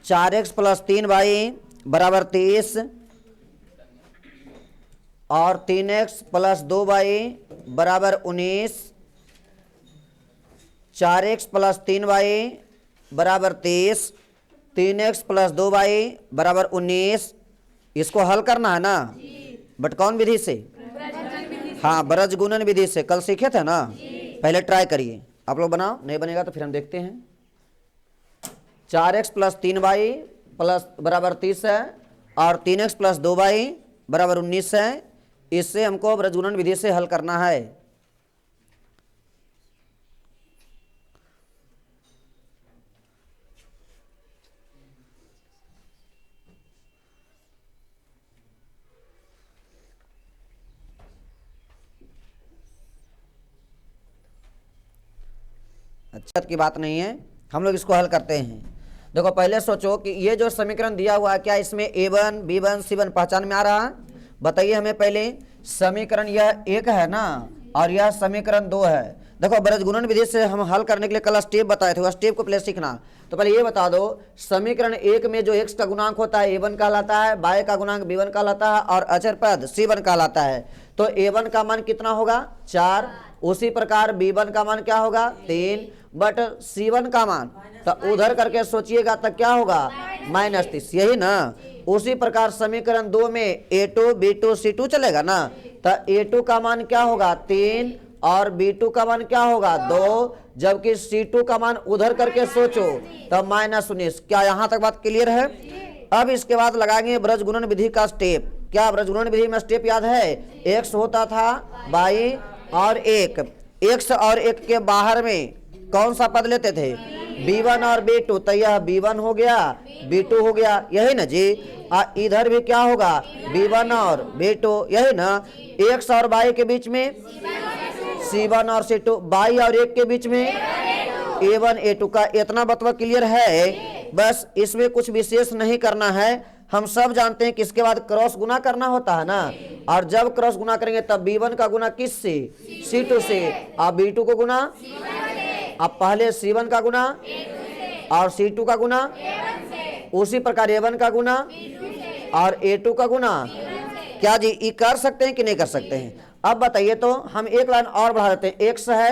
4x plus 3y बराबर 23 और 3x plus 2y बराबर 19, 4x प्लस 3y बराबर 23, 3x प्लस 2y बराबर 19। इसको हल करना है ना, बट कौन विधि से? हाँ, ब्रज गुणन विधि से। कल सीखे थे ना, पहले ट्राई करिए। आप लोग बनाओ, नहीं बनेगा तो फिर हम देखते हैं। 4x प्लस 3y प्लस बराबर 30 है और 3x प्लस 2y बराबर 19 है। इससे हमको ब्रज गुणन विधि से हल करना है। अच्छा की बात नहीं है, हम लोग इसको हल करते हैं। देखो पहले सोचो कि ये जो समीकरण दिया हुआ है, क्या इसमें a1 b1 c1 पहचान में आ रहा है? बताइए हमें पहले। समीकरण यह 1 है ना, और यह समीकरण 2 है। देखो ब्रज गुणन विधि से हम हल करने के लिए कल स्टेप बताए थे, वह स्टेप को पहले सीखना। तो पहले ये बता दो, समीकरण 1 में जो x का गुणांक होता है a1 कहलाता है, y का गुणांक b1 कहलाता है और अचर पद c1 कहलाता है। तो a1 का मान कितना होगा? 4। उसी प्रकार b1 का मान क्या होगा? 3। बट c1 का मान तो उधर करके सोचिएगा तो क्या होगा? -30, यही ना। उसी प्रकार समीकरण 2 में a2 b2 c2 चलेगा ना, तो a2 का मान क्या होगा? 3 और b2 का मान क्या होगा? 2। जबकि c2 का मान उधर करके सोचो तो -19। क्या यहाँ तक बात क्लियर है? अब इसके बाद लगाएंगे ब्रज गुणन विधि का स्टेप। क्या ब्रज गुणन विधि में स्टेप याद है? x होता था y और 1, x और 1 के बाहर में कौन सा पद लेते थे? b1 और b2। तो यह b1 हो गया, b2 हो गया, यही ना जी। इधर भी क्या होगा? b1 और b2, यही ना। x और y के बीच में c1 और c2, y और 1 के बीच में a1 a2 का। इतना बतवा क्लियर है? बस इसमें कुछ विशेष नहीं करना है। हम सब जानते हैं कि इसके बाद क्रॉस गुना करना होता है ना, और जब क्रॉस गुना करेंगे तब b1 का गुना किस से? c2 से। और b2 को गुना, अब पहले c1 का गुना और c2 का गुना, उसी प्रकार a1 का गुना और a2 का गुना। क्या जी ये कर सकते हैं कि नहीं कर सकते हैं? अब बताइए तो हम एक लाइन और बढ़ा देते हैं। x है,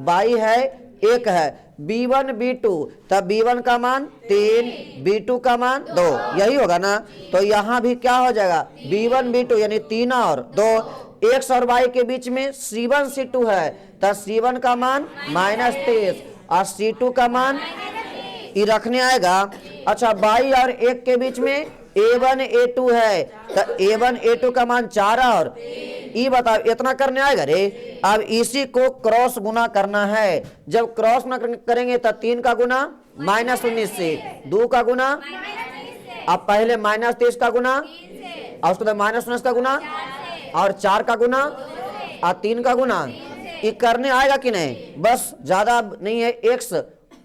y है, 1 है, b1 b2, तब b1 का मान 3, b2 का मान 2, यही होगा ना। तो यहाँ भी क्या हो जाएगा? b1 b2 यानी 3 और 2। x और y के बीच में c1 c2 है, तो c1 का मान -23 और c2 का मान ये रखने आएगा। अच्छा, y और 1 के बीच में a1 a2 है, तो a1 आ2 का मान 4 और ये बताओ इतना करने आएगा रे। अब इसी को क्रॉस गुना करना है। जब क्रॉस गुना करेंगे तो 3 का गुना -19 से, 2 का गुना, अब पहले -23 का गुना और उसके बाद -19 का गुना और 4 का गुना और 3 का गुना। ये करने आएगा कि नहीं? बस ज्यादा नहीं है। x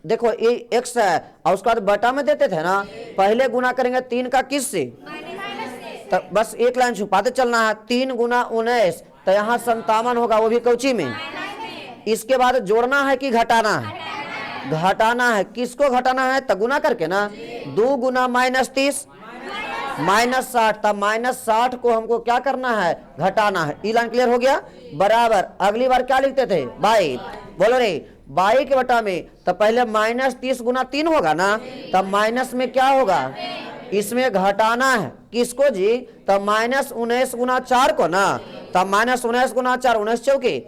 देखो ये x है और उसके बाद बटा में देते थे ना, पहले गुना करेंगे 3 का किस से? तो बस एक लाइन छुपाते चलना है। 3 गुना 19, तो यहाँ 57 होगा, वो भी कौची में। इसके बाद जोड़ना है कि घटाना है? घटाना है। किसको घटाना है? तो गुना करके ना। 2 गुना -30 -60, तब -60 को हमको क्या करना है? घटाना है। ई लाइन क्लियर हो गया? बराबर अगली बार क्या लिखते थे? बाई। बोलो रे, बाई के बटा में तो पहले -30 गुना 3 होगा ना, तब माइनस में क्या होगा? इसमें घटाना है। किसको जी? तब -19 गुना 4 को ना, तब -19 गुना 4, 19 चौके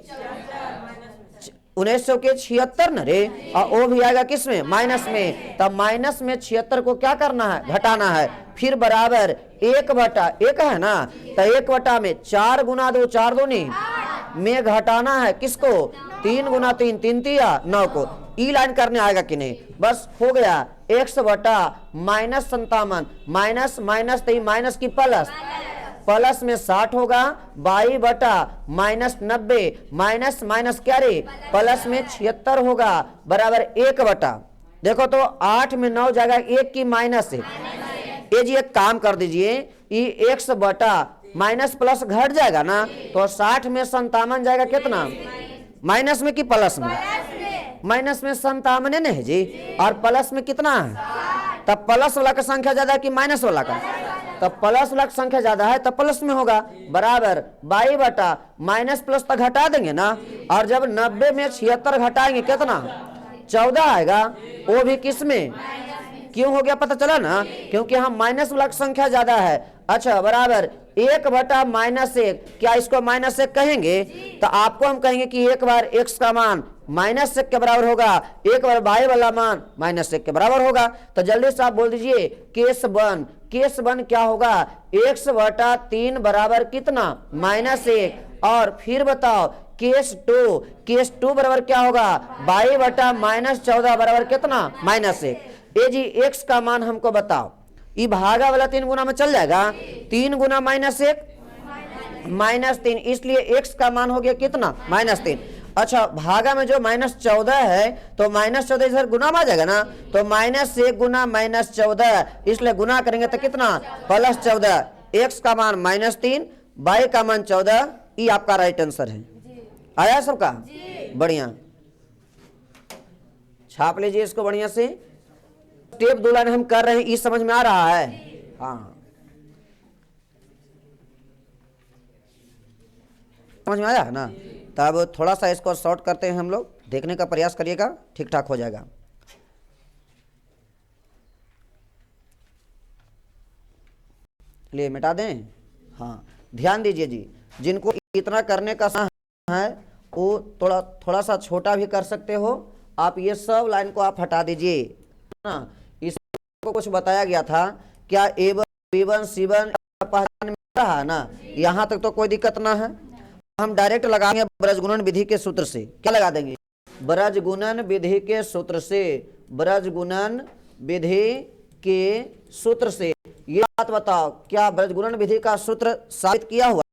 19 चौके 76 न रे, और वो भी आएगा किस में? माइनस में। तब माइनस में 76 को क्या करना है? घटाना है। फिर बराबर 1/1 है ना, तो 1 में 4 गुना 2 4 दूनी में घटाना है। किसको? 3 गुना 3 3 तिया 9 को। ई लाइन करने आएगा कि नहीं? बस हो गया। x बटा -57 माइनस माइनस तो माइनस की प्लस, प्लस में 60 होगा। y बटा -90 माइनस माइनस क्या रे? प्लस में 76 होगा बराबर 1 बटा। देखो तो 8 में 9 जाएगा, 1 की माइनस है। ये जी एक काम कर दीजिए, ये x बटा माइनस प्लस घट जाएगा ना, तो 60 में 57 जाएगा कितना? माइनस में कि प्लस में? माइनस में 57 नहीं है जी, और प्लस में कितना है? तब प्लस वाला का संख्या ज्यादा है कि माइनस वाला का? तब प्लस वाला का संख्या ज्यादा है तब प्लस में होगा, बराबर 22 बटा माइनस प्लस तक घटा देंगे ना, और जब 90 में 76 घटाएंगे कितना? 14 आएगा, वो भी किस में? क्यों हो गया पता चला ना, क्योंकि हम माइनस वाला संख्या ज्यादा है। अच्छा बराबर 1 बटा माइनस 1, क्या इसको माइनस 1 कहेंगे? तो आपको हम कहेंगे कि एक बार x का मान माइनस 1 के बराबर होगा, एक बार y वाला मान माइनस 1 के बराबर होगा। तो जल्दी से आप बोल दीजिए केस 1, केस 1 क्या होगा? x बटा 3 बराबर कितना? माइनस 1। और फिर बताओ केस 2, केस 2 बराबर क्या होगा? y बटा माइनस 14 बराबर कितना? माइनस 1। ये जी x का मान हमको बताओ, ये भागा वाला 3 गुना में चल जाएगा, 3 गुना माइनस 1 माइनस 3, इसलिए x का मान हो गया कितना? माइनस 3। अच्छा भागा में जो माइनस 14 है तो माइनस 14 इधर गुना में आ जाएगा ना, तो माइनस 1 गुना माइनस 14, इसलिए गुना करेंगे तो कितना? प्लस 14। x का मान माइनस 3, y का मान 14, ये आपका राइट आंसर है। आया सबका? बढ़िया, छाप लीजिए इसको बढ़िया से। स्टेप 2 लाइन हम कर रहे हैं, ये समझ में आ रहा है? हाँ समझ में आया है ना? तब थोड़ा सा इसको शॉर्ट करते हैं हम लोग, देखने का प्रयास करिएगा, ठीक ठाक हो जाएगा। लिए मिटा दें? हाँ ध्यान दीजिए जी, जिनको इतना करने का है वो थोड़ा सा छोटा भी कर सकते हो आप, ये सब लाइन को आप हटा दीजिए ना। इसको कुछ बताया गया था क्या? A1 B1 C1 पहचान में रहा है ना, यहाँ तक तो कोई दिक्कत ना है। हम डायरेक्ट लगाएंगे ब्रजगुणन विधि के सूत्र से। क्या लगा देंगे? ब्रजगुणन विधि के सूत्र से, ब्रजगुणन विधि के सूत्र से। ये बात बताओ क्या ब्रजगुणन विधि का सूत्र साबित किया हुआ?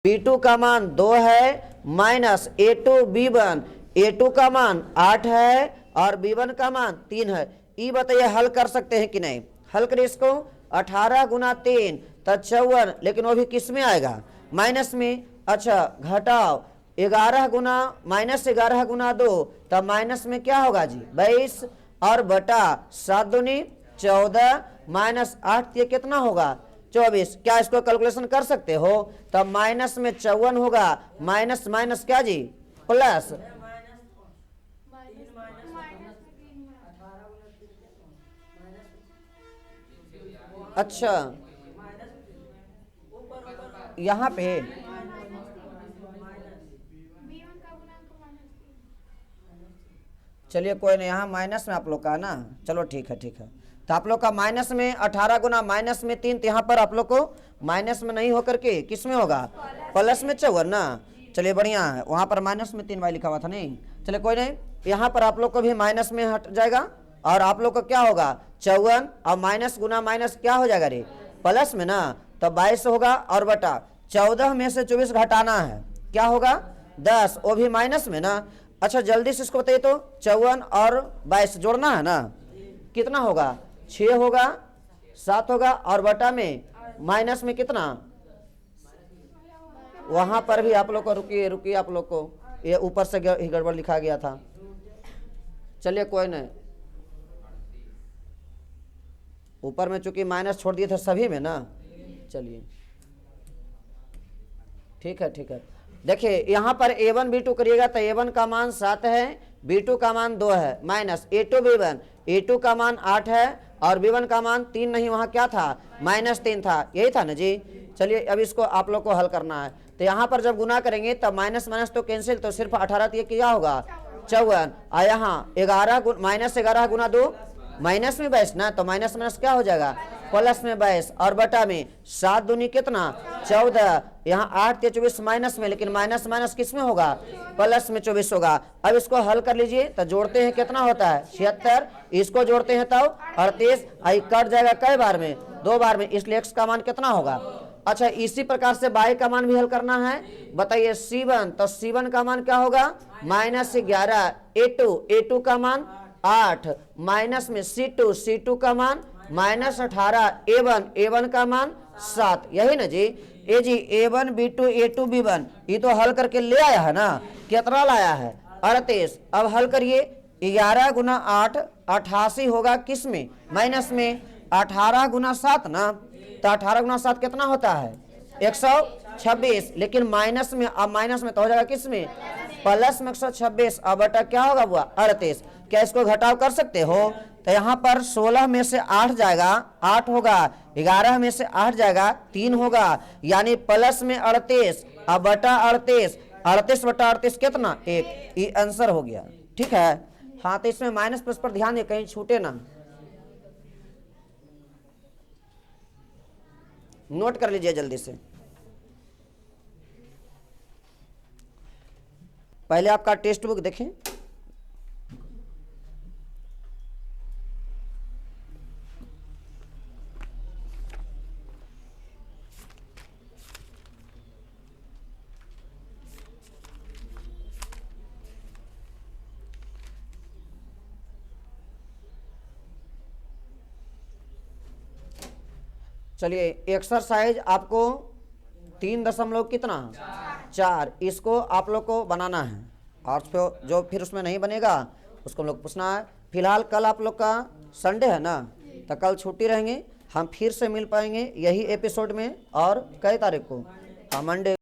P2 का मान 2 है माइनस A2 B1, A2 का मान 8 है और B1 का मान 3 है। ये बताइए हल कर सकते हैं कि नहीं? हल करिए इसको। 18 गुना 3 तो 54, लेकिन वो भी किस में आएगा? माइनस में। अच्छा घटाओ 11 गुना माइनस 11 गुना 2 तब माइनस में क्या होगा जी? 22 और बटा 7 दूनी 14 माइनस 8 ये कितना होगा? 24। क्या इसको कैलकुलेशन कर सकते हो? तब माइनस में 54 होगा, माइनस माइनस क्या जी? प्लस। अच्छा यहाँ पे चलिए कोई नहीं, यहाँ माइनस में आप लोग का ना, चलो ठीक है ठीक है। तो आप लोग का माइनस में 18 गुना माइनस में 3, तो यहाँ पर आप लोग को माइनस में नहीं होकर के किस में होगा? प्लस में 54 ना। चलिए बढ़िया है, वहाँ पर माइनस में 3 वाई लिखा हुआ था नहीं। चलिए कोई नहीं, यहाँ पर आप लोग को भी माइनस में हट जाएगा और आप लोग को क्या होगा? 54 और माइनस गुना माइनस क्या हो जाएगा रे? प्लस में ना, तो 22 होगा और बटा 14 में से 24 घटाना है, क्या होगा? 10, वो भी माइनस में ना। अच्छा जल्दी से इसको बताइए तो 54 और 22 जोड़ना है ना, कितना होगा? 6 होगा, 7 होगा और बटा में माइनस में कितना? वहां पर भी आप लोग को रुकिए रुकिए, आप लोग को ये ऊपर से ही गड़बड़ लिखा गया था। चलिए कोई नहीं, ऊपर में चूंकि माइनस छोड़ दिए थे सभी में ना। चलिए ठीक है ठीक है। देखिए यहाँ पर A1 B2 करिएगा तो A1 का मान 7 है, B2 का मान 2 है माइनस A2 B1, A2 का मान 8 है और B1 का मान 3 नहीं, वहाँ क्या था? माइनस 3 था, यही था ना जी। चलिए अब इसको आप लोग को हल करना है। तो यहाँ पर जब गुना करेंगे तब माइनस माइनस तो कैंसिल, तो सिर्फ 18 ये क्या होगा? 54। और यहाँ 11 माइनस 11 गुना 2 माइनस में 22 ना, तो माइनस माइनस क्या हो जाएगा? प्लस में 22 और बटा में 7 दूनी कितना? 14। यहाँ 8 या 24 माइनस में, लेकिन माइनस माइनस किस में होगा? प्लस में 24 होगा। अब इसको हल कर लीजिए तो जोड़ते हैं कितना होता है? 76। इसको जोड़ते हैं तब 38, आई कट जाएगा कई बार में? 2 बार में, इसलिए x का मान कितना होगा? अच्छा इसी प्रकार से y का मान भी हल करना है। बताइए C1, तो C1 का मान क्या होगा? माइनस 11, A2 का मान 8 माइनस में C2 का मान माइनस 18, A1 का मान 7, यही ना जी। ए जी A1 B2 A2 B1 ये तो हल करके ले आया है ना, कितना लाया है? 38। अब हल करिए 11 गुना 8 88 होगा किस में? माइनस में। 18 गुना 7 ना, तो 18 गुना 7 कितना होता है? 126, लेकिन माइनस में, अब माइनस में तो हो जाएगा किस में? प्लस में 126 और बटा क्या होगा हुआ? 38। क्या इसको घटाव कर सकते हो? तो यहाँ पर 16 में से 8 जाएगा 8 होगा, 11 में से 8 जाएगा 3 होगा, यानी प्लस में 38 और बटा 38, 38 बटा 38 कितना? 1। ये आंसर हो गया, ठीक है। हाँ तो इसमें माइनस प्लस पर ध्यान दे, कहीं छूटे ना, नोट कर लीजिए जल्दी से। पहले आपका टेक्स्ट बुक देखें। चलिए एक्सरसाइज आपको 3 दशमलव कितना? 4, इसको आप लोग को बनाना है और जो फिर उसमें नहीं बनेगा उसको हम लोग पूछना है। फिलहाल कल आप लोग का संडे है ना, तो कल छुट्टी रहेंगे, हम फिर से मिल पाएंगे यही एपिसोड में। और कई तारीख को? हाँ मंडे।